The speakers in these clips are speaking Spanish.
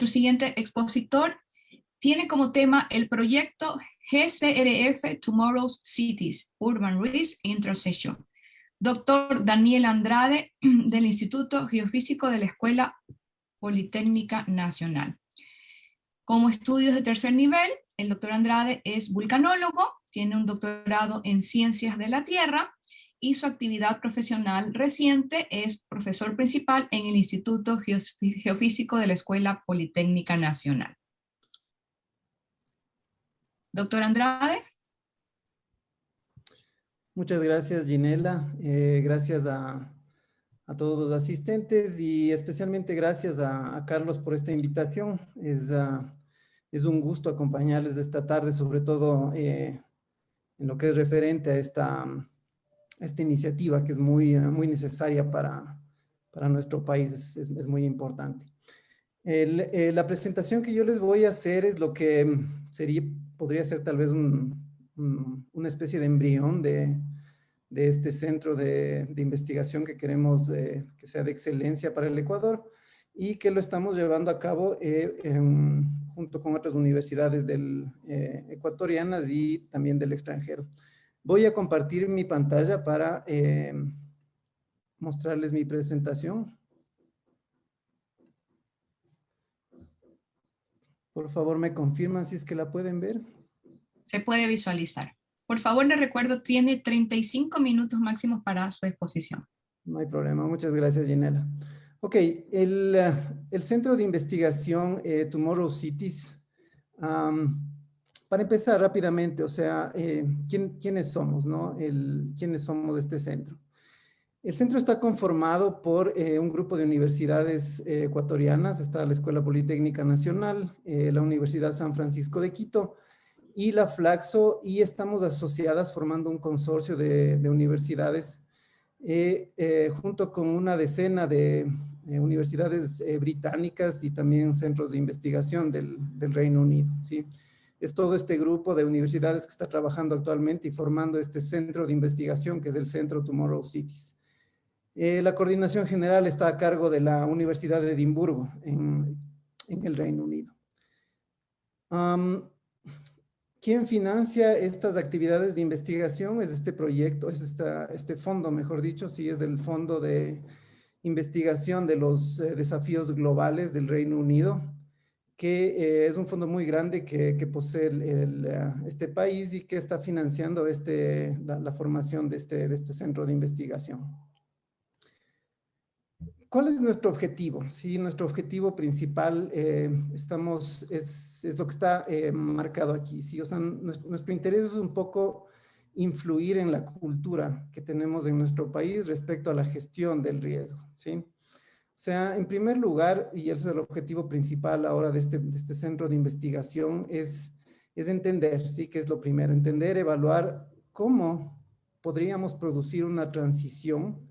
Nuestro siguiente expositor tiene como tema el proyecto GCRF Tomorrow's Cities, Urban Risk Intersection. Doctor Daniel Andrade, del Instituto Geofísico de la Escuela Politécnica Nacional. Como estudios de tercer nivel, el doctor Andrade es vulcanólogo, tiene un doctorado en Ciencias de la Tierra, y su actividad profesional reciente es profesor principal en el Instituto Geofísico de la Escuela Politécnica Nacional. Doctor Andrade. Muchas gracias, Ginela. Gracias a todos los asistentes y especialmente gracias a Carlos por esta invitación. Es un gusto acompañarles esta tarde, sobre todo en lo que es referente a esta iniciativa que es muy necesaria para nuestro país, es muy importante. La presentación que yo les voy a hacer es lo que podría ser tal vez una especie de embrión de este centro de investigación que queremos que sea de excelencia para el Ecuador y que lo estamos llevando a cabo junto con otras universidades ecuatorianas y también del extranjero. Voy a compartir mi pantalla para mostrarles mi presentación. Por favor, me confirman si es que la pueden ver. Se puede visualizar. Por favor, le recuerdo, tiene 35 minutos máximos para su exposición. No hay problema. Muchas gracias, Ginela. Ok, el Centro de Investigación Tomorrow Cities. Para empezar rápidamente, o sea, ¿quiénes somos, no? ¿Quiénes somos de este centro? El centro está conformado por un grupo de universidades ecuatorianas. Está la Escuela Politécnica Nacional, la Universidad San Francisco de Quito y la Flaxo, y estamos asociadas formando un consorcio de universidades junto con una decena de universidades británicas y también centros de investigación del Reino Unido, ¿sí? Es todo este grupo de universidades que está trabajando actualmente y formando este centro de investigación que es el Centro Tomorrow Cities. La coordinación general está a cargo de la Universidad de Edimburgo en el Reino Unido. ¿Quién financia estas actividades de investigación? Es este proyecto, es este fondo, mejor dicho, sí, es el Fondo de Investigación de los Desafíos Globales del Reino Unido, que es un fondo muy grande que posee este país y que está financiando la formación de este centro de investigación. ¿Cuál es nuestro objetivo? Sí, nuestro objetivo principal es lo que está marcado aquí. ¿Sí? O sea, nuestro interés es un poco influir en la cultura que tenemos en nuestro país respecto a la gestión del riesgo. ¿Sí? O sea, en primer lugar, y ese es el objetivo principal ahora de este centro de investigación, es entender, ¿sí? ¿Qué es lo primero? Entender, evaluar cómo podríamos producir una transición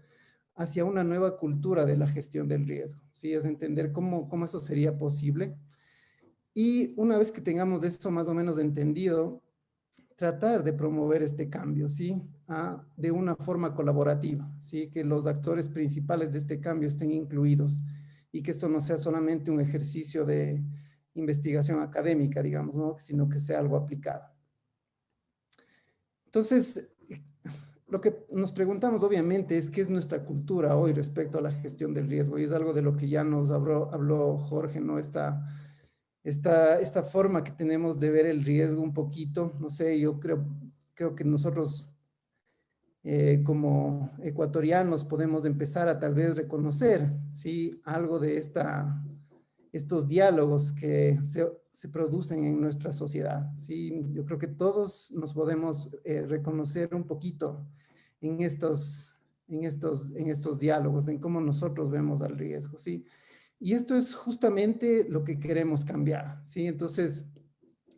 hacia una nueva cultura de la gestión del riesgo, ¿sí? Es entender cómo eso sería posible. Y una vez que tengamos eso más o menos entendido, tratar de promover este cambio, ¿sí? De una forma colaborativa, ¿sí? Que los actores principales de este cambio estén incluidos y que esto no sea solamente un ejercicio de investigación académica, digamos, ¿no? Sino que sea algo aplicado. Entonces, lo que nos preguntamos obviamente es qué es nuestra cultura hoy respecto a la gestión del riesgo, y es algo de lo que ya nos habló Jorge, ¿no? Esta forma que tenemos de ver el riesgo un poquito, no sé, yo creo que nosotros como ecuatorianos podemos empezar a tal vez reconocer, ¿sí? Algo de estos diálogos que se producen en nuestra sociedad, ¿sí? Yo creo que todos nos podemos reconocer un poquito en estos diálogos, en cómo nosotros vemos al riesgo, ¿sí? Y esto es justamente lo que queremos cambiar, ¿sí? Entonces,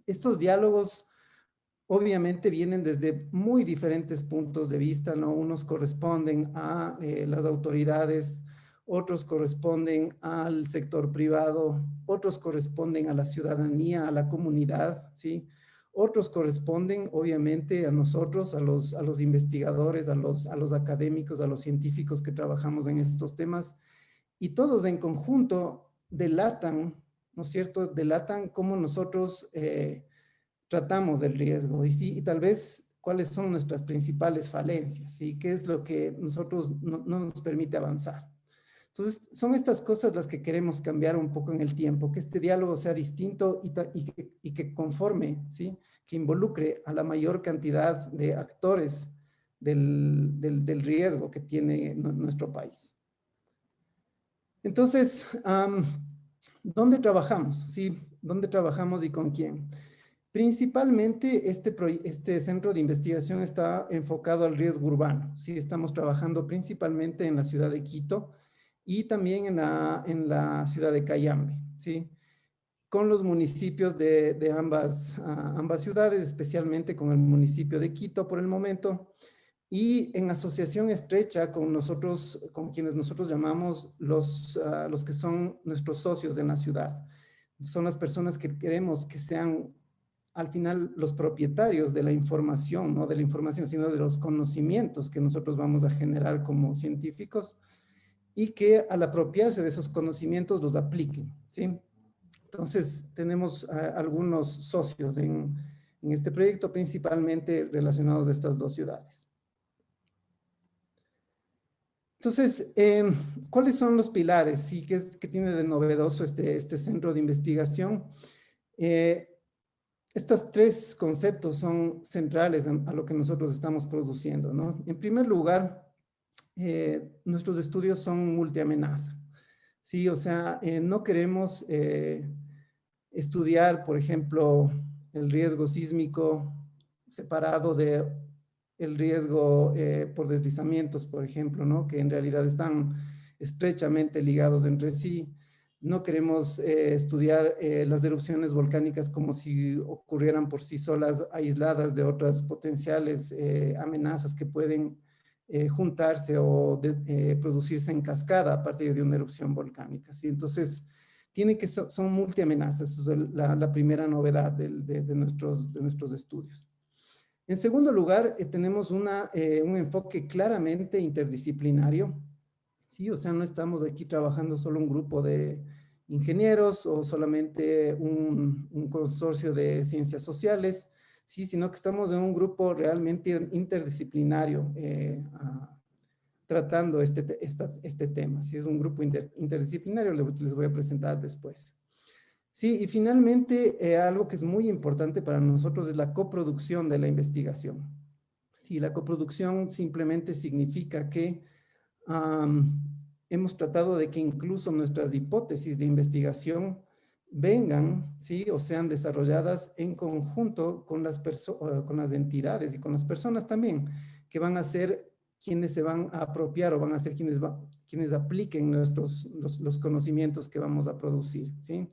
estos diálogos obviamente vienen desde muy diferentes puntos de vista, ¿no? Unos corresponden a las autoridades, otros corresponden al sector privado, otros corresponden a la ciudadanía, a la comunidad, ¿sí? Otros corresponden, obviamente, a nosotros, a los investigadores, a los académicos, a los científicos que trabajamos en estos temas, y todos en conjunto delatan ¿no es cierto?, delatan cómo nosotros tratamos el riesgo y tal vez cuáles son nuestras principales falencias y qué es lo que nosotros no nos permite avanzar. Entonces, son estas cosas las que queremos cambiar un poco en el tiempo, que este diálogo sea distinto y que conforme, ¿sí?, que involucre a la mayor cantidad de actores del riesgo que tiene nuestro país. Entonces, ¿dónde trabajamos? ¿Sí? ¿Dónde trabajamos y con quién? Principalmente este centro de investigación está enfocado al riesgo urbano. Sí, estamos trabajando principalmente en la ciudad de Quito y también en la ciudad de Cayambe, ¿sí? Con los municipios de ambas ciudades, especialmente con el municipio de Quito por el momento, y en asociación estrecha con nosotros, con quienes nosotros llamamos los que son nuestros socios en la ciudad. Son las personas que queremos que sean al final los propietarios de la información, no de la información, sino de los conocimientos que nosotros vamos a generar como científicos y que al apropiarse de esos conocimientos los apliquen, ¿sí? Entonces, tenemos algunos socios en este proyecto, principalmente relacionados a estas dos ciudades. Entonces, ¿cuáles son los pilares? ¿Sí? ¿Qué tiene de novedoso este centro de investigación? Estos tres conceptos son centrales a lo que nosotros estamos produciendo, ¿no? En primer lugar, nuestros estudios son multiamenaza, ¿sí? O sea, no queremos estudiar, por ejemplo, el riesgo sísmico separado de el riesgo por deslizamientos, por ejemplo, ¿no?, que en realidad están estrechamente ligados entre sí. No queremos estudiar las erupciones volcánicas como si ocurrieran por sí solas, aisladas de otras potenciales amenazas que pueden juntarse o producirse en cascada a partir de una erupción volcánica, ¿sí? Entonces, son multiamenazas, esa es la primera novedad de nuestros estudios. En segundo lugar, tenemos un enfoque claramente interdisciplinario, ¿sí? O sea, no estamos aquí trabajando solo un grupo de ingenieros o solamente un consorcio de ciencias sociales, ¿sí? Sino que estamos en un grupo realmente interdisciplinario tratando este tema. ¿Sí? Es un grupo interdisciplinario, les voy a presentar después. Sí, y finalmente, algo que es muy importante para nosotros es la coproducción de la investigación. Sí, la coproducción simplemente significa que hemos tratado de que incluso nuestras hipótesis de investigación vengan, ¿sí?, o sean desarrolladas en conjunto con con las entidades y con las personas también, que van a ser quienes se van a apropiar o van a ser quienes apliquen los conocimientos que vamos a producir, ¿sí?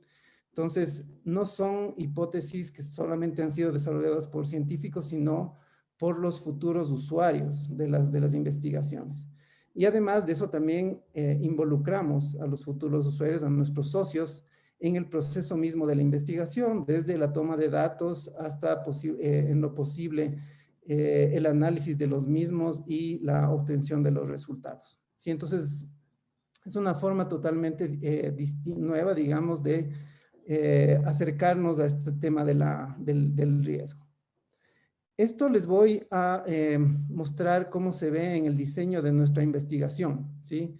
Entonces, no son hipótesis que solamente han sido desarrolladas por científicos, sino por los futuros usuarios de las investigaciones. Y además de eso también involucramos a los futuros usuarios, a nuestros socios, en el proceso mismo de la investigación, desde la toma de datos hasta en lo posible el análisis de los mismos y la obtención de los resultados. ¿Sí? Entonces, es una forma totalmente nueva, digamos, de acercarnos a este tema del riesgo. Esto les voy a mostrar cómo se ve en el diseño de nuestra investigación, ¿sí?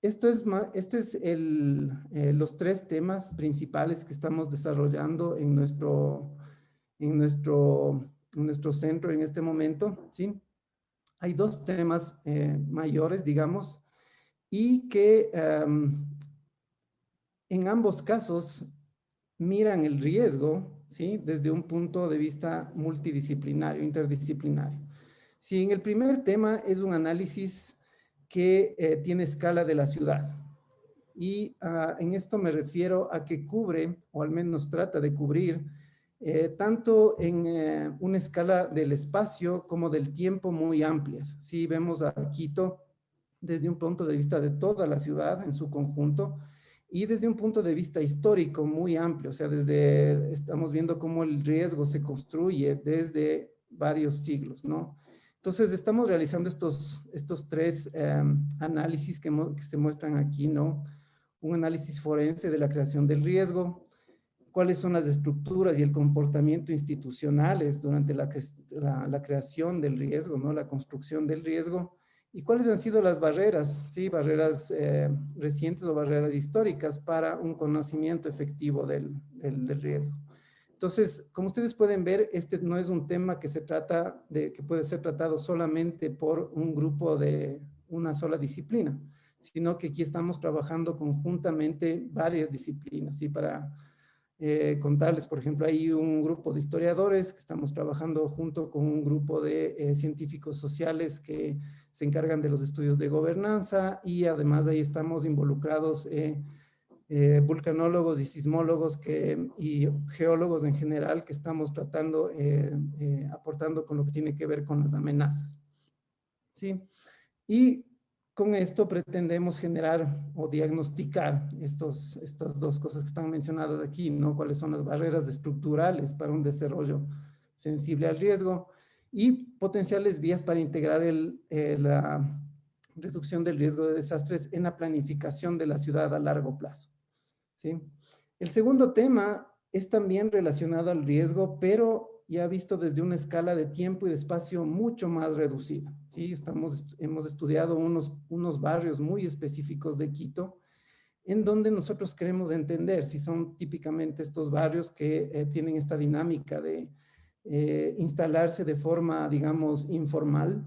Este es los tres temas principales que estamos desarrollando en nuestro centro en este momento, ¿sí? Hay dos temas mayores, digamos, y que en ambos casos miran el riesgo, ¿sí?, desde un punto de vista multidisciplinario, interdisciplinario. Sí, en el primer tema es un análisis que tiene escala de la ciudad. Y en esto me refiero a que cubre, o al menos trata de cubrir, tanto en una escala del espacio como del tiempo muy amplias. Sí, vemos a Quito desde un punto de vista de toda la ciudad en su conjunto, y desde un punto de vista histórico muy amplio, o sea, estamos viendo cómo el riesgo se construye desde varios siglos, ¿no? Entonces, estamos realizando estos tres análisis que se muestran aquí, ¿no? un análisis forense de la creación del riesgo, cuáles son las estructuras y el comportamiento institucionales durante la creación del riesgo, ¿no? La construcción del riesgo, y cuáles han sido las barreras, ¿sí? Barreras recientes o barreras históricas para un conocimiento efectivo del riesgo. Entonces, como ustedes pueden ver, este no es un tema que que puede ser tratado solamente por un grupo de una sola disciplina, sino que aquí estamos trabajando conjuntamente varias disciplinas, ¿sí? Para contarles, por ejemplo, hay un grupo de historiadores que estamos trabajando junto con un grupo de científicos sociales que se encargan de los estudios de gobernanza, y además ahí estamos involucrados vulcanólogos y sismólogos y geólogos en general, que estamos tratando, aportando con lo que tiene que ver con las amenazas. ¿Sí? Y con esto pretendemos generar o diagnosticar estas dos cosas que están mencionadas aquí, ¿no? Cuáles son las barreras estructurales para un desarrollo sensible al riesgo y potenciales vías para integrar la reducción del riesgo de desastres en la planificación de la ciudad a largo plazo, ¿sí? El segundo tema es también relacionado al riesgo, pero ya visto desde una escala de tiempo y de espacio mucho más reducida, ¿sí? Hemos estudiado unos barrios muy específicos de Quito, en donde nosotros queremos entender si son típicamente estos barrios que tienen esta dinámica de instalarse de forma, digamos, informal,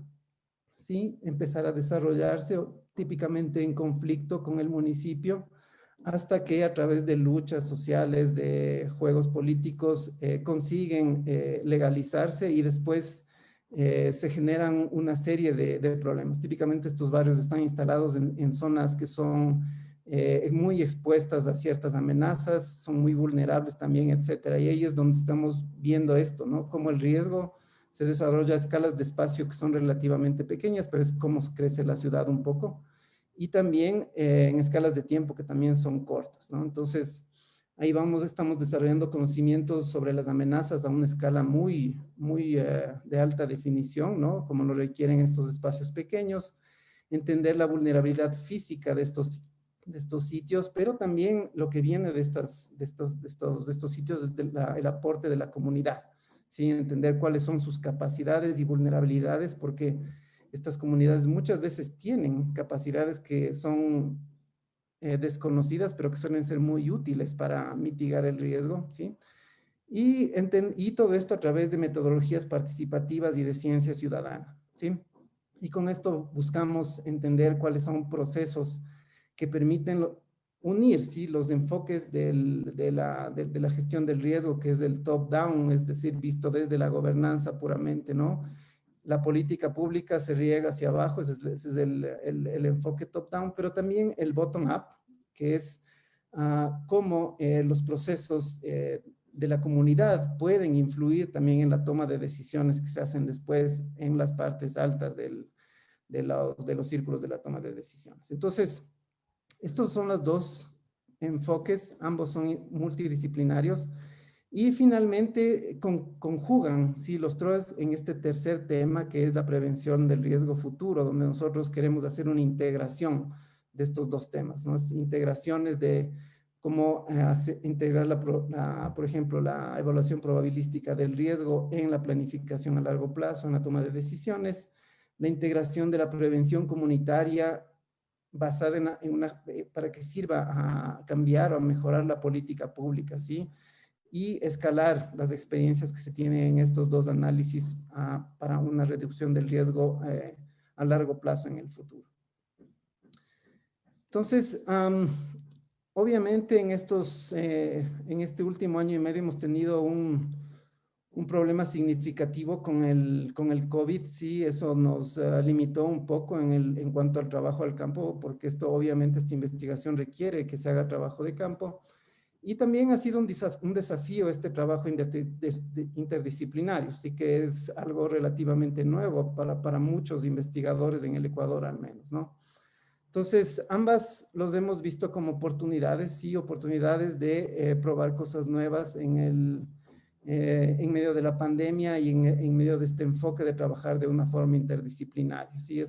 ¿sí? Empezar a desarrollarse típicamente en conflicto con el municipio, hasta que a través de luchas sociales, de juegos políticos, consiguen legalizarse, y después se generan una serie de problemas. Típicamente estos barrios están instalados en zonas que son muy expuestas a ciertas amenazas, son muy vulnerables también, etcétera. Y ahí es donde estamos viendo esto, ¿no? Como el riesgo se desarrolla a escalas de espacio que son relativamente pequeñas, pero es como crece la ciudad un poco, y también en escalas de tiempo que también son cortas, ¿no? Entonces, ahí estamos desarrollando conocimientos sobre las amenazas a una escala muy de alta definición, ¿no? Como lo requieren estos espacios pequeños, entender la vulnerabilidad física de estos sitios, pero también lo que viene de estos sitios es el aporte de la comunidad, ¿sí? Entender cuáles son sus capacidades y vulnerabilidades, porque estas comunidades muchas veces tienen capacidades que son desconocidas, pero que suelen ser muy útiles para mitigar el riesgo, ¿sí? Y todo esto a través de metodologías participativas y de ciencia ciudadana, ¿sí? Y con esto buscamos entender cuáles son procesos que permiten unir, ¿sí? Los enfoques de la gestión del riesgo, que es el top-down, es decir, visto desde la gobernanza puramente, ¿no? La política pública se riega hacia abajo, ese es el enfoque top-down, pero también el bottom-up, que es cómo los procesos de la comunidad pueden influir también en la toma de decisiones que se hacen después en las partes altas de los círculos de la toma de decisiones. Entonces, estos son los dos enfoques, ambos son multidisciplinarios, y finalmente conjugan, ¿sí? Los tres en este tercer tema, que es la prevención del riesgo futuro, donde nosotros queremos hacer una integración de estos dos temas, ¿no? Integraciones de cómo integrar, por ejemplo, la evaluación probabilística del riesgo en la planificación a largo plazo, en la toma de decisiones, la integración de la prevención comunitaria basada para que sirva a cambiar o a mejorar la política pública, ¿sí? Y escalar las experiencias que se tienen en estos dos análisis para una reducción del riesgo a largo plazo en el futuro. Entonces, obviamente en este último año y medio hemos tenido un problema significativo con el COVID. Sí, eso nos limitó un poco en cuanto al trabajo al campo, porque obviamente esta investigación requiere que se haga trabajo de campo. Y también ha sido un desafío este trabajo interdisciplinario, sí, que es algo relativamente nuevo para muchos investigadores en el Ecuador al menos, ¿no? Entonces, ambas los hemos visto como oportunidades, sí, oportunidades de probar cosas nuevas en medio de la pandemia y en medio de este enfoque de trabajar de una forma interdisciplinaria, sí.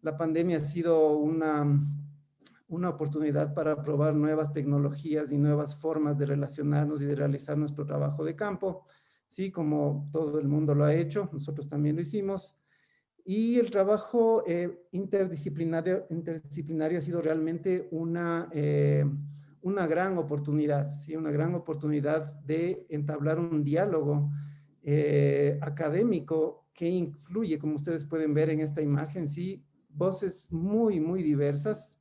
La pandemia ha sido una oportunidad para probar nuevas tecnologías y nuevas formas de relacionarnos y de realizar nuestro trabajo de campo, sí, como todo el mundo lo ha hecho, nosotros también lo hicimos. Y el trabajo interdisciplinario ha sido realmente una gran oportunidad, ¿sí? Una gran oportunidad de entablar un diálogo académico que influye, como ustedes pueden ver en esta imagen, ¿sí? Voces muy, muy diversas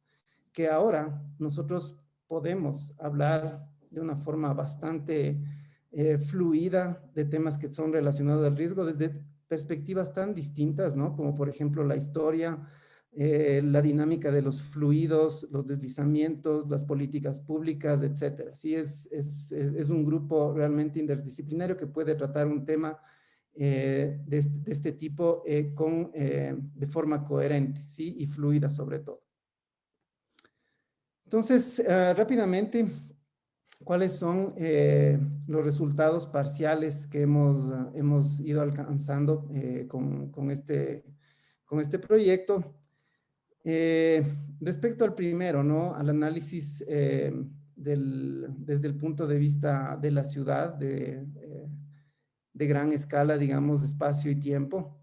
que ahora nosotros podemos hablar de una forma bastante fluida de temas que son relacionados al riesgo desde perspectivas tan distintas, ¿no? Como por ejemplo la historia, la dinámica de los fluidos, los deslizamientos, las políticas públicas, etcétera. Sí, es un grupo realmente interdisciplinario que puede tratar un tema de este tipo de forma coherente, ¿sí? Y fluida sobre todo. Entonces, rápidamente, ¿cuáles son los resultados parciales que hemos ido alcanzando con este proyecto? Respecto al primero, ¿no? Al análisis desde el punto de vista de la ciudad, de gran escala, digamos, de espacio y tiempo.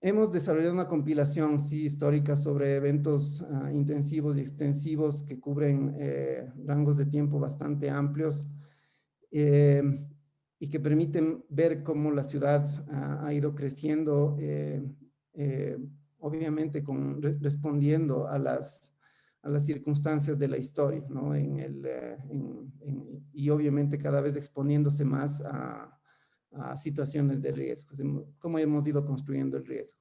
Hemos desarrollado una compilación, sí, histórica sobre eventos intensivos y extensivos que cubren rangos de tiempo bastante amplios eh, y que permiten ver cómo la ciudad ha ido creciendo, eh, obviamente respondiendo a las circunstancias de la historia, ¿no? Y obviamente cada vez exponiéndose más a situaciones de riesgo, cómo hemos ido construyendo el riesgo.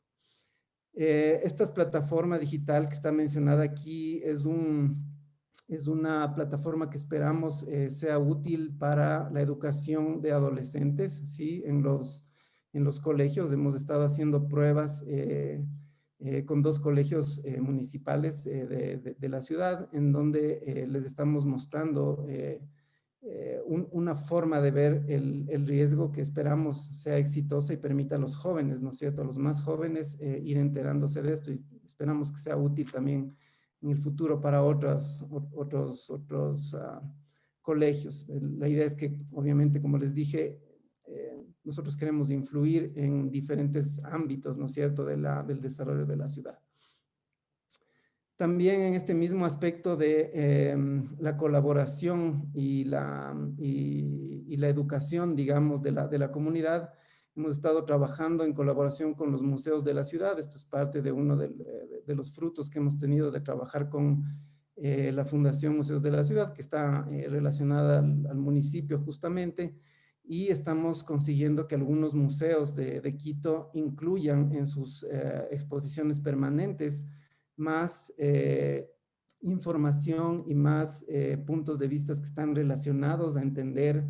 Esta plataforma digital que está mencionada aquí es una plataforma que esperamos sea útil para la educación de adolescentes, ¿sí? En los colegios hemos estado haciendo pruebas con 2 colegios municipales de la ciudad, en donde les estamos mostrando una forma de ver el riesgo que esperamos sea exitosa y permita a los jóvenes, ¿no es cierto?, a los más jóvenes ir enterándose de esto, y esperamos que sea útil también en el futuro para otros colegios. La idea es que, obviamente, como les dije, nosotros queremos influir en diferentes ámbitos, ¿no es cierto?, del desarrollo de la ciudad. También en este mismo aspecto de la colaboración y la educación, digamos, de la comunidad, hemos estado trabajando en colaboración con los museos de la ciudad. Esto es parte de uno de los frutos que hemos tenido de trabajar con la Fundación Museos de la Ciudad, que está relacionada al municipio justamente, y estamos consiguiendo que algunos museos de Quito incluyan en sus exposiciones permanentes más información y más puntos de vista que están relacionados a entender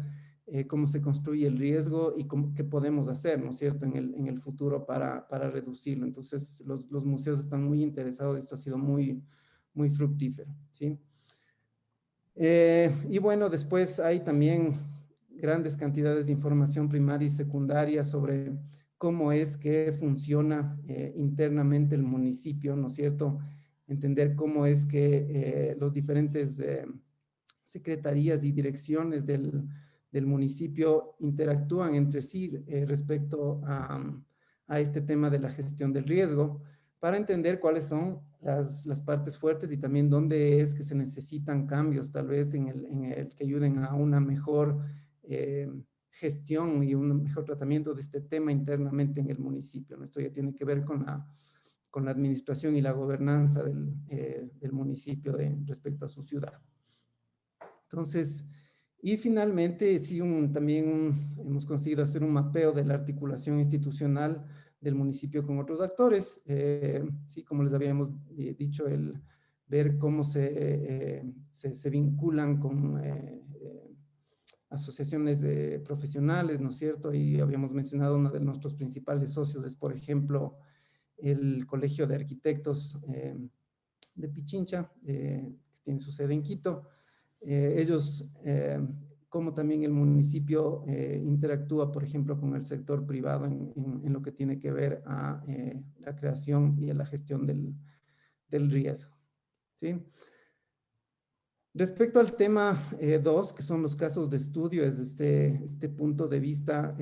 cómo se construye el riesgo y qué podemos hacer, ¿no es cierto?, en el futuro para reducirlo. Entonces, los museos están muy interesados y esto ha sido muy, muy fructífero, ¿sí? Y bueno, después hay también grandes cantidades de información primaria y secundaria sobre cómo es que funciona internamente el municipio, ¿no es cierto? Entender cómo es que los diferentes secretarías y direcciones del municipio interactúan entre sí respecto a este tema de la gestión del riesgo, para entender cuáles son las partes fuertes y también dónde es que se necesitan cambios, tal vez en el que ayuden a una mejor gestión y un mejor tratamiento de este tema internamente en el municipio, ¿no? Esto ya tiene que ver con la administración y la gobernanza del municipio respecto a su ciudad. Entonces, y finalmente, sí, también hemos conseguido hacer un mapeo de la articulación institucional del municipio con otros actores. Sí, como les habíamos dicho, el ver cómo se vinculan con asociaciones de profesionales, ¿no es cierto? Y habíamos mencionado uno de nuestros principales socios es, por ejemplo, el Colegio de Arquitectos de Pichincha, que tiene su sede en Quito. Ellos, como también el municipio interactúa, por ejemplo, con el sector privado en lo que tiene que ver a la creación y a la gestión del riesgo. ¿sí? Respecto al tema 2, que son los casos de estudio, desde este punto de vista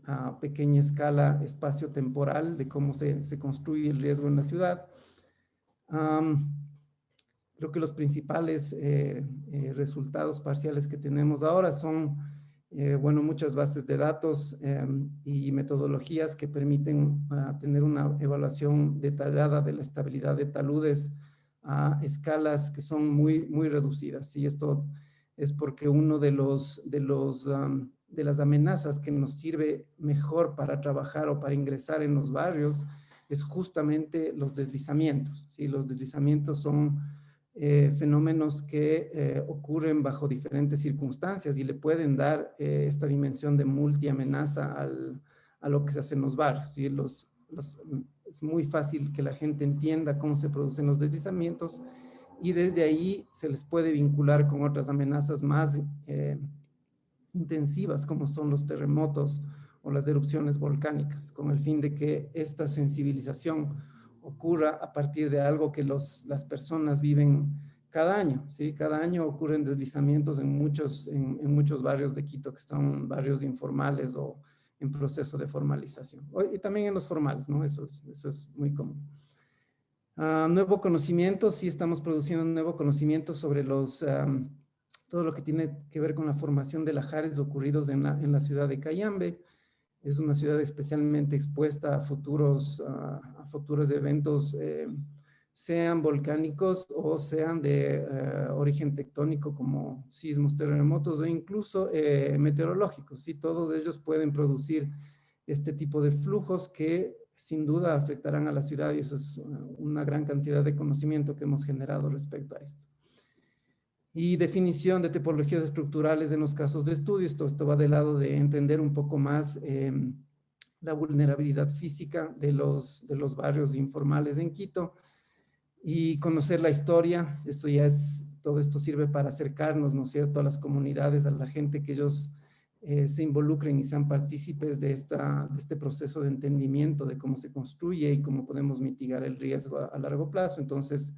a pequeña escala espacio-temporal de cómo se construye el riesgo en la ciudad. Creo que los principales resultados parciales que tenemos ahora son, bueno, muchas bases de datos y metodologías que permiten tener una evaluación detallada de la estabilidad de taludes a escalas que son muy, muy reducidas. Y esto es porque uno de las amenazas que nos sirve mejor para trabajar o para ingresar en los barrios es justamente los deslizamientos, ¿sí? Los deslizamientos son fenómenos que ocurren bajo diferentes circunstancias y le pueden dar esta dimensión de multiamenaza a lo que se hace en los barrios, ¿sí? Es muy fácil que la gente entienda cómo se producen los deslizamientos y desde ahí se les puede vincular con otras amenazas más intensivas, como son los terremotos o las erupciones volcánicas, con el fin de que esta sensibilización ocurra a partir de algo que las personas viven cada año, ¿sí? Cada año ocurren deslizamientos en muchos barrios de Quito, que están barrios informales o en proceso de formalización. Y también en los formales, ¿no? Eso es muy común. Nuevo conocimiento, sí estamos produciendo un nuevo conocimiento sobre todo lo que tiene que ver con la formación de lahares ocurridos en la ciudad de Cayambe. Es una ciudad especialmente expuesta a futuros eventos, sean volcánicos o sean de origen tectónico como sismos, terremotos o incluso meteorológicos. Y todos ellos pueden producir este tipo de flujos que sin duda afectarán a la ciudad y eso es una gran cantidad de conocimiento que hemos generado respecto a esto. Y definición de tipologías estructurales en los casos de estudio. Esto va del lado de entender un poco más la vulnerabilidad física de los barrios informales en Quito y conocer la historia. Todo esto sirve para acercarnos, ¿no es cierto?, a las comunidades, a la gente, que ellos se involucren y sean partícipes de este proceso de entendimiento de cómo se construye y cómo podemos mitigar el riesgo a largo plazo. Entonces,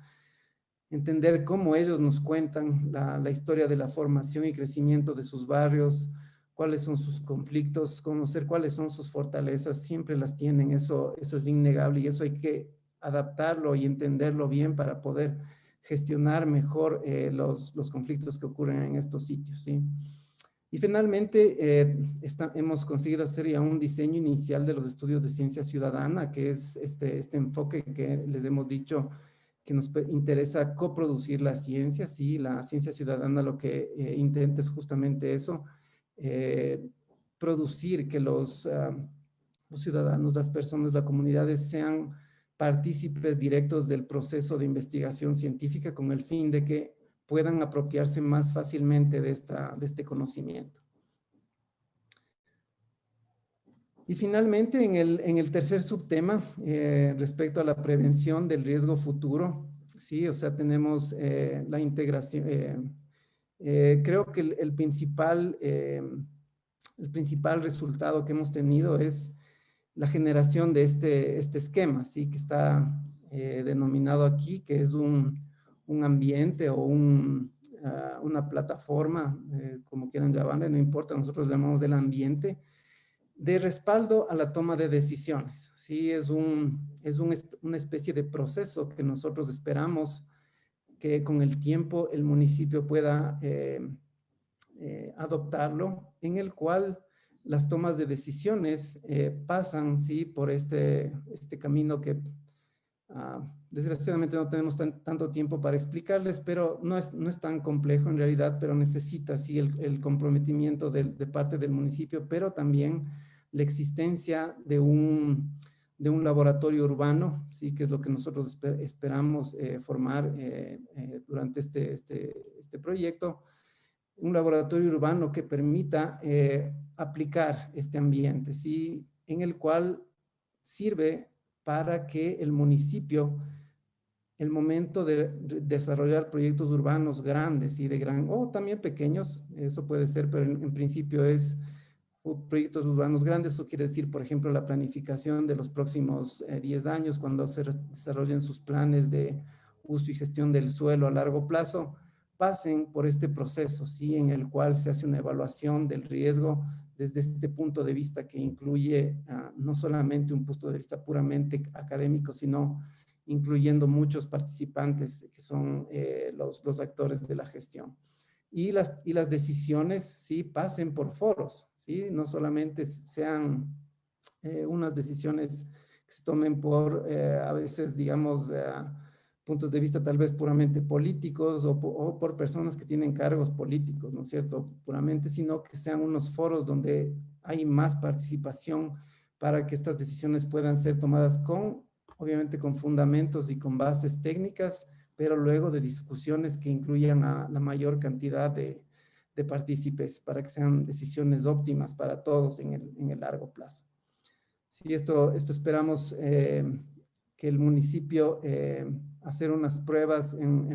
entender cómo ellos nos cuentan la historia de la formación y crecimiento de sus barrios, cuáles son sus conflictos, conocer cuáles son sus fortalezas, siempre las tienen, eso es innegable y eso hay que adaptarlo y entenderlo bien para poder gestionar mejor los conflictos que ocurren en estos sitios, ¿sí? Y finalmente, hemos conseguido hacer ya un diseño inicial de los estudios de ciencia ciudadana, que es este enfoque que les hemos dicho que nos interesa coproducir la ciencia, ¿sí? La ciencia ciudadana lo que intenta es justamente eso, producir que los ciudadanos, las personas, las comunidades sean partícipes directos del proceso de investigación científica con el fin de que puedan apropiarse más fácilmente de este conocimiento. Y finalmente, en el tercer subtema, respecto a la prevención del riesgo futuro, sí, o sea, tenemos la integración. Creo que el principal resultado que hemos tenido es la generación de este esquema, sí, que está denominado aquí, que es un ambiente o una plataforma, como quieran llamarle, no importa, nosotros llamamos el ambiente, de respaldo a la toma de decisiones. Sí, es una especie de proceso que nosotros esperamos que con el tiempo el municipio pueda adoptarlo, en el cual las tomas de decisiones pasan, ¿sí?, por este camino que desgraciadamente no tenemos tanto tiempo para explicarles, pero no es tan complejo en realidad, pero necesita, sí, el comprometimiento de parte del municipio, pero también la existencia de un laboratorio urbano, sí, que es lo que nosotros esperamos formar durante este proyecto, un laboratorio urbano que permita aplicar este ambiente, ¿sí?, en el cual sirve para que el municipio, el momento de desarrollar proyectos urbanos grandes y o también pequeños, eso puede ser, pero en principio es proyectos urbanos grandes. Eso quiere decir, por ejemplo, la planificación de los próximos 10 años, cuando se desarrollen sus planes de uso y gestión del suelo a largo plazo, pasen por este proceso, ¿sí? En el cual se hace una evaluación del riesgo desde este punto de vista que incluye no solamente un punto de vista puramente académico, sino incluyendo muchos participantes que son los actores de la gestión. Y las decisiones, ¿sí? Pasen por foros, ¿sí? No solamente sean unas decisiones que se tomen por, a veces, digamos, puntos de vista tal vez puramente políticos o por personas que tienen cargos políticos, ¿no es cierto? Puramente, sino que sean unos foros donde hay más participación para que estas decisiones puedan ser tomadas obviamente con fundamentos y con bases técnicas, pero luego de discusiones que incluyan a la mayor cantidad de partícipes para que sean decisiones óptimas para todos en el largo plazo. Sí, esto esperamos que el municipio hacer unas pruebas en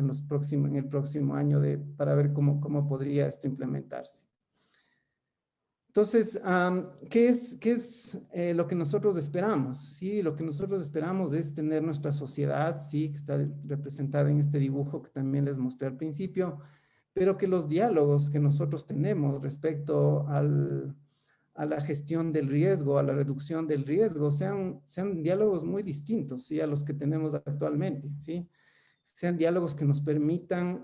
el próximo año para ver cómo podría esto implementarse. Entonces, ¿qué es lo que nosotros esperamos? Sí, lo que nosotros esperamos es tener nuestra sociedad, sí, que está representada en este dibujo que también les mostré al principio, pero que los diálogos que nosotros tenemos respecto a la gestión del riesgo, a la reducción del riesgo, sean diálogos muy distintos, ¿sí? A los que tenemos actualmente, ¿sí? Sean diálogos que nos permitan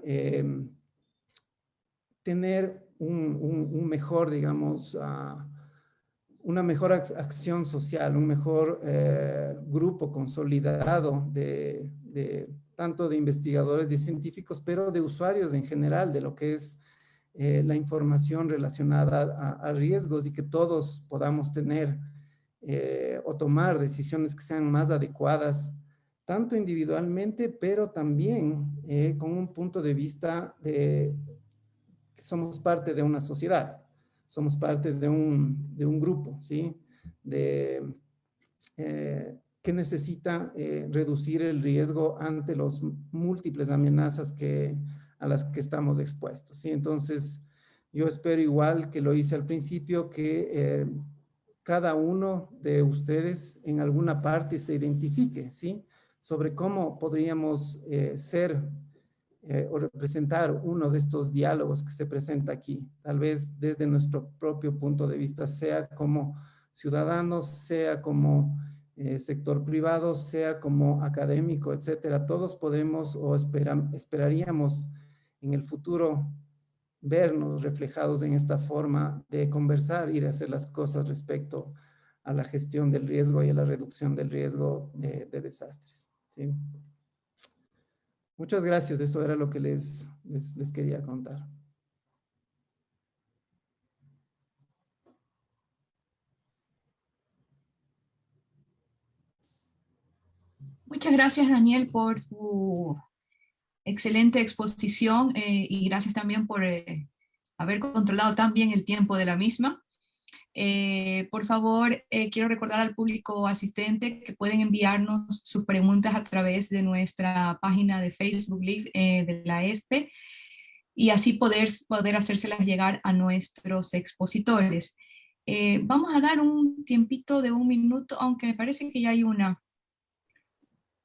tener un mejor, digamos, una mejor acción social, un mejor grupo consolidado tanto de investigadores, de científicos, pero de usuarios en general, de lo que es la información relacionada a riesgos y que todos podamos tener o tomar decisiones que sean más adecuadas, tanto individualmente, pero también con un punto de vista de que somos parte de una sociedad, somos parte de un grupo, ¿sí? Que necesita reducir el riesgo ante las múltiples amenazas a las que estamos expuestos, ¿sí? Entonces, yo espero igual que lo hice al principio, que cada uno de ustedes en alguna parte se identifique, ¿sí? Sobre cómo podríamos ser o representar uno de estos diálogos que se presenta aquí, tal vez desde nuestro propio punto de vista, sea como ciudadanos, sea como sector privado, sea como académico, etcétera. Todos podemos o esperaríamos en el futuro vernos reflejados en esta forma de conversar y de hacer las cosas respecto a la gestión del riesgo y a la reducción del riesgo de desastres, ¿sí? Muchas gracias, eso era lo que les quería contar. Muchas gracias, Daniel, por tu excelente exposición y gracias también por haber controlado tan bien el tiempo de la misma. Por favor, quiero recordar al público asistente que pueden enviarnos sus preguntas a través de nuestra página de Facebook Live de la ESPE y así poder hacérselas llegar a nuestros expositores. Vamos a dar un tiempito de 1 minuto, aunque me parece que ya hay una.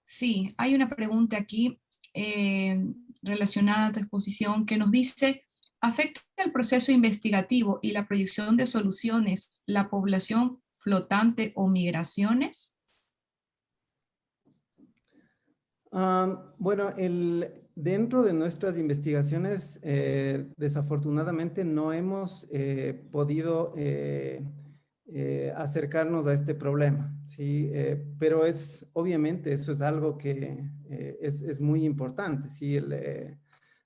Sí, hay una pregunta aquí relacionada a tu exposición que nos dice, ¿afecta el proceso investigativo y la proyección de soluciones la población flotante o migraciones? Bueno, dentro de nuestras investigaciones, desafortunadamente no hemos podido acercarnos a este problema, ¿sí? Pero obviamente eso es algo que es muy importante, ¿sí?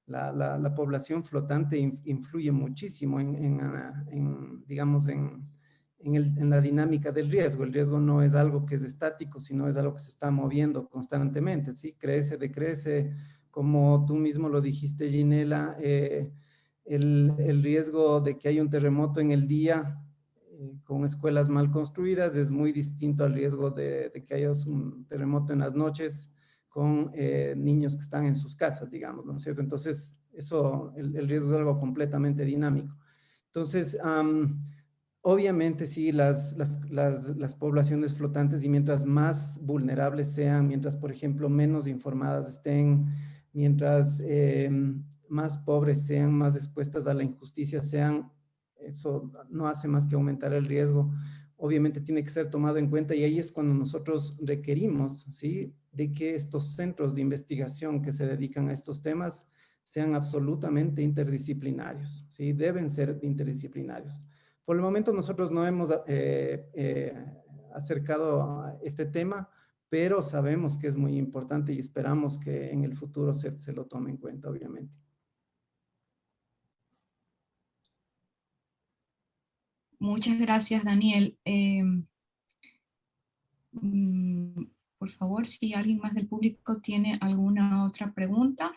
La población flotante influye muchísimo digamos, en la dinámica del riesgo. El riesgo no es algo que es estático, sino es algo que se está moviendo constantemente, ¿sí? Crece, decrece, como tú mismo lo dijiste, Ginela, el riesgo de que haya un terremoto en el día con escuelas mal construidas es muy distinto al riesgo de que haya un terremoto en las noches con niños que están en sus casas, digamos, ¿no es cierto? Entonces, el riesgo es algo completamente dinámico. Entonces, Obviamente sí, las poblaciones flotantes, y mientras más vulnerables sean, mientras, por ejemplo, menos informadas estén, mientras más pobres sean, más expuestas a la injusticia sean, eso no hace más que aumentar el riesgo. Obviamente tiene que ser tomado en cuenta, y ahí es cuando nosotros requerimos, ¿sí?, de que estos centros de investigación que se dedican a estos temas sean absolutamente interdisciplinarios, ¿sí? Deben ser interdisciplinarios. Por el momento nosotros no hemos acercado a este tema, pero sabemos que es muy importante y esperamos que en el futuro se lo tome en cuenta, obviamente. Muchas gracias, Daniel. Mm, por favor, si alguien más del público tiene alguna otra pregunta.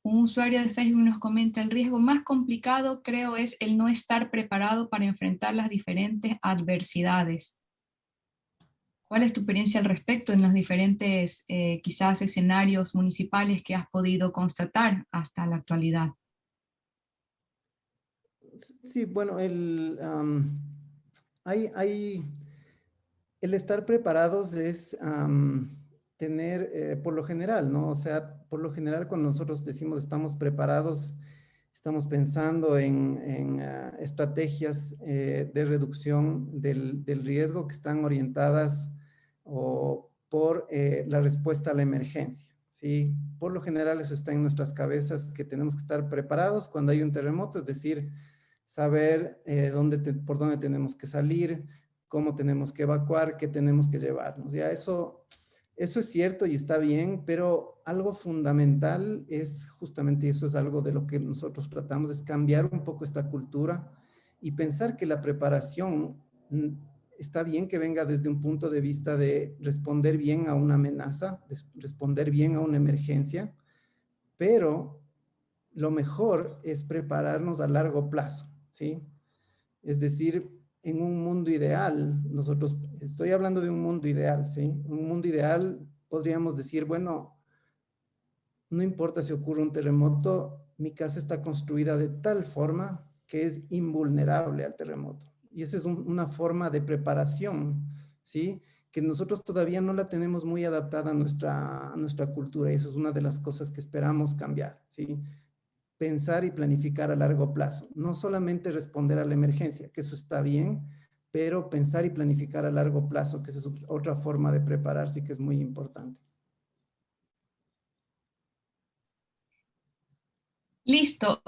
Un usuario de Facebook nos comenta: el riesgo más complicado creo es el no estar preparado para enfrentar las diferentes adversidades. ¿Cuál es tu experiencia al respecto en los diferentes quizás escenarios municipales que has podido constatar hasta la actualidad? Sí, bueno, hay, el estar preparados es tener, por lo general, ¿no? O sea, por lo general cuando nosotros decimos estamos preparados, estamos pensando en estrategias de reducción del riesgo que están orientadas por la respuesta a la emergencia, ¿sí? Por lo general eso está en nuestras cabezas, que tenemos que estar preparados cuando hay un terremoto, es decir, saber por dónde tenemos que salir, cómo tenemos que evacuar, qué tenemos que llevarnos. Ya eso es cierto y está bien, pero algo fundamental es justamente eso, es algo de lo que nosotros tratamos, es cambiar un poco esta cultura y pensar que la preparación está bien que venga desde un punto de vista de responder bien a una amenaza, de responder bien a una emergencia, pero lo mejor es prepararnos a largo plazo, ¿sí? Es decir, en un mundo ideal, nosotros, estoy hablando de un mundo ideal, ¿sí? Un mundo ideal, podríamos decir, bueno, no importa si ocurre un terremoto, mi casa está construida de tal forma que es invulnerable al terremoto. Y esa es una forma de preparación, ¿sí? Que nosotros todavía no la tenemos muy adaptada a nuestra cultura, y eso es una de las cosas que esperamos cambiar, ¿sí? Pensar y planificar a largo plazo, no solamente responder a la emergencia, que eso está bien, pero pensar y planificar a largo plazo, que esa es otra forma de prepararse y que es muy importante. Listo.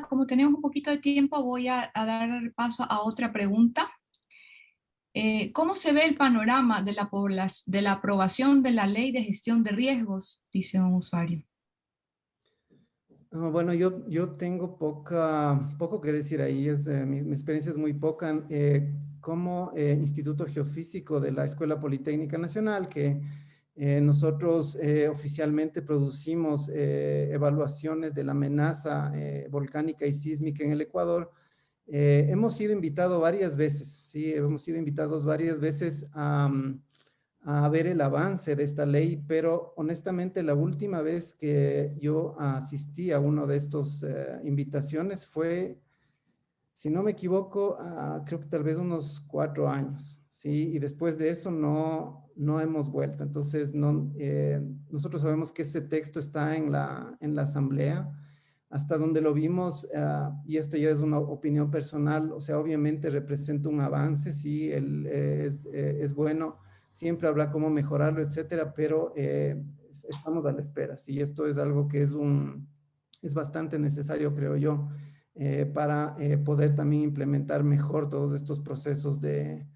Como tenemos un poquito de tiempo, voy a dar paso a otra pregunta. ¿Cómo se ve el panorama de de la aprobación de la ley de gestión de riesgos? Dice un usuario. Bueno, yo tengo poco que decir ahí, mi experiencia es muy poca. Como Instituto Geofísico de la Escuela Politécnica Nacional, que nosotros oficialmente producimos evaluaciones de la amenaza volcánica y sísmica en el Ecuador. Hemos sido invitados varias veces, sí, hemos sido invitados varias veces a ver el avance de esta ley, pero honestamente la última vez que yo asistí a uno de estos invitaciones fue, si no me equivoco, creo que tal vez unos 4 años, ¿sí? Y después de eso no hemos vuelto. Entonces, nosotros sabemos que ese texto está en la asamblea, hasta donde lo vimos, y esta ya es una opinión personal, o sea, obviamente representa un avance, sí, es bueno, siempre habrá cómo mejorarlo, etcétera, pero estamos a la espera, sí, esto es algo que es bastante necesario, creo yo, para poder también implementar mejor todos estos procesos de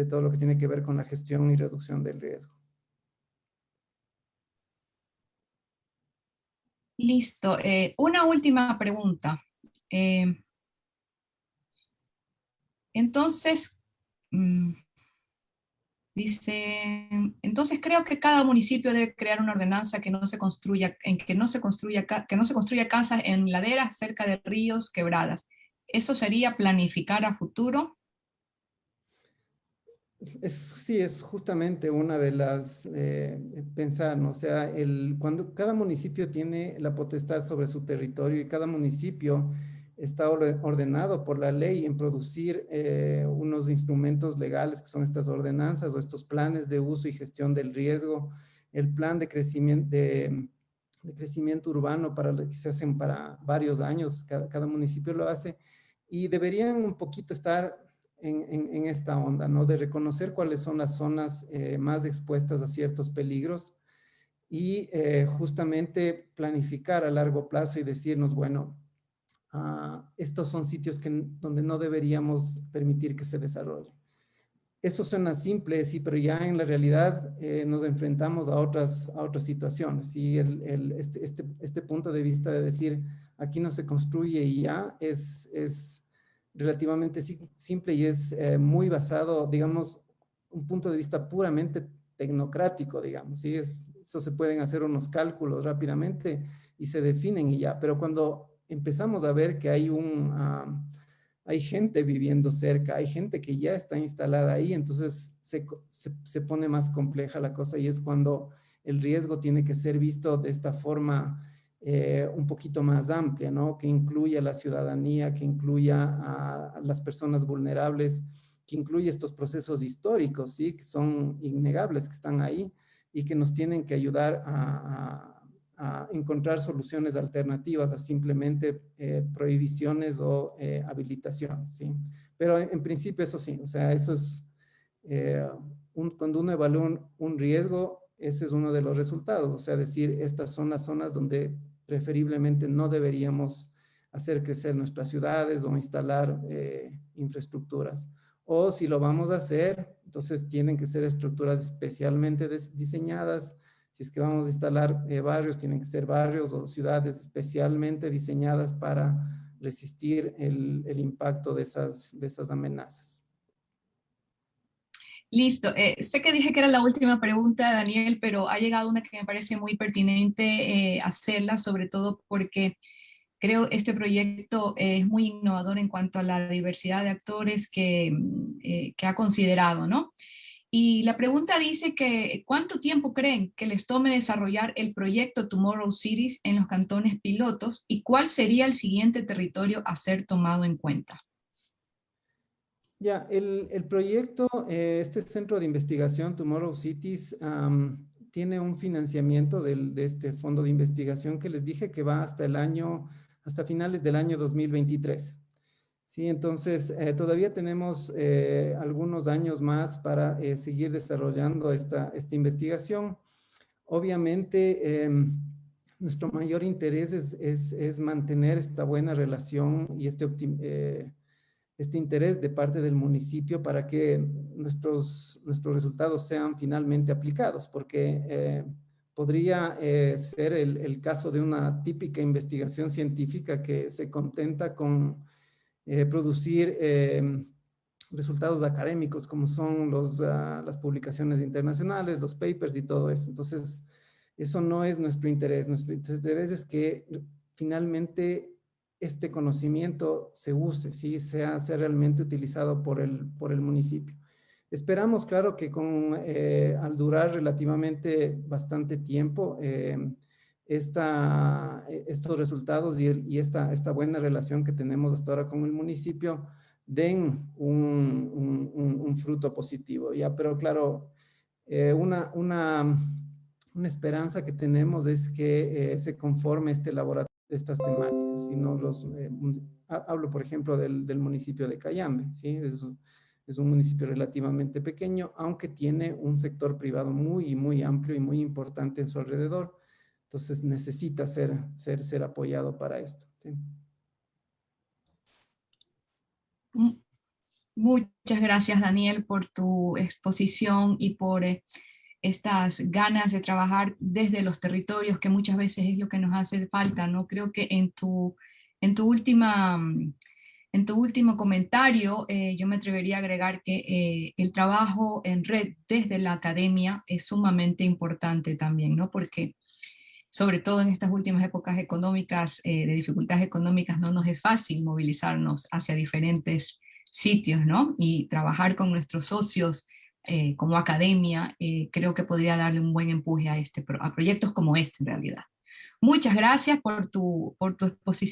todo lo que tiene que ver con la gestión y reducción del riesgo. Listo. Una última pregunta. Eh, entonces, mm, dice, entonces creo que cada municipio debe crear una ordenanza que no se construya, que no se construya casas en laderas cerca de ríos, quebradas. ¿Eso sería planificar a futuro? Sí, es justamente una de las, pensar, ¿no? O sea, cuando cada municipio tiene la potestad sobre su territorio y cada municipio está ordenado por la ley en producir unos instrumentos legales que son estas ordenanzas o estos planes de uso y gestión del riesgo, el plan de crecimiento urbano que se hacen para varios años, cada municipio lo hace, y deberían un poquito estar en esta onda, ¿no? De reconocer cuáles son las zonas más expuestas a ciertos peligros y justamente planificar a largo plazo y decirnos, bueno, estos son sitios donde no deberíamos permitir que se desarrolle. Eso suena simple, sí, pero ya en la realidad nos enfrentamos a otras situaciones. Y este punto de vista de decir, aquí no se construye y ya, es relativamente simple y es muy basado, digamos, un punto de vista puramente tecnocrático, digamos. ¿Sí? Eso se pueden hacer unos cálculos rápidamente y se definen y ya. Pero cuando empezamos a ver que hay gente viviendo cerca, hay gente que ya está instalada ahí, entonces se pone más compleja la cosa y es cuando el riesgo tiene que ser visto de esta forma un poquito más amplia, ¿no? Que incluya a la ciudadanía, que incluya a las personas vulnerables, que incluya estos procesos históricos, ¿sí? Que son innegables, que están ahí y que nos tienen que ayudar a encontrar soluciones alternativas a simplemente prohibiciones o habilitaciones, ¿sí? Pero en principio eso sí, o sea, eso es, eh, cuando uno evalúa un riesgo, ese es uno de los resultados, o sea, decir, estas son las zonas donde preferiblemente no deberíamos hacer crecer nuestras ciudades o instalar infraestructuras. O si lo vamos a hacer, entonces tienen que ser estructuras especialmente diseñadas. Si es que vamos a instalar barrios, tienen que ser barrios o ciudades especialmente diseñadas para resistir el impacto de esas amenazas. Listo. Sé que dije que era la última pregunta, Daniel, pero ha llegado una que me parece muy pertinente hacerla, sobre todo porque creo este proyecto es muy innovador en cuanto a la diversidad de actores que ha considerado, ¿no? Y la pregunta dice que ¿cuánto tiempo creen que les tome desarrollar el proyecto Tomorrow Cities en los cantones pilotos y cuál sería el siguiente territorio a ser tomado en cuenta? Ya, el proyecto, este centro de investigación Tomorrow Cities, tiene un financiamiento de este fondo de investigación que les dije que va hasta finales del año 2023. Sí, entonces todavía tenemos algunos años más para seguir desarrollando esta investigación. Obviamente, nuestro mayor interés es mantener esta buena relación y este interés de parte del municipio para que nuestros resultados sean finalmente aplicados, porque podría ser el caso de una típica investigación científica que se contenta con producir resultados académicos como son las publicaciones internacionales, los papers y todo eso. Entonces, eso no es nuestro interés. Nuestro interés es que finalmente este conocimiento se use, ¿sí? Sea realmente utilizado por el municipio. Esperamos, claro, que al durar relativamente bastante tiempo, estos resultados y esta buena relación que tenemos hasta ahora con el municipio den un fruto positivo, ¿ya? Pero claro, una esperanza que tenemos es que se conforme este laboratorio de estas temáticas, si no hablo por ejemplo del municipio de Cayambe, ¿sí? Es un municipio relativamente pequeño, aunque tiene un sector privado muy amplio y muy importante en su alrededor, entonces necesita ser apoyado para esto, ¿sí? Muchas gracias, Daniel, por tu exposición y por estas ganas de trabajar desde los territorios, que muchas veces es lo que nos hace falta, ¿no? Creo que en tu última, en tu último comentario, yo me atrevería a agregar que el trabajo en red desde la academia es sumamente importante también, ¿no? Porque sobre todo en estas últimas épocas económicas, de dificultades económicas, no nos es fácil movilizarnos hacia diferentes sitios, ¿no? Y trabajar con nuestros socios como academia, creo que podría darle un buen empuje a proyectos como este en realidad. Muchas gracias por tu exposición.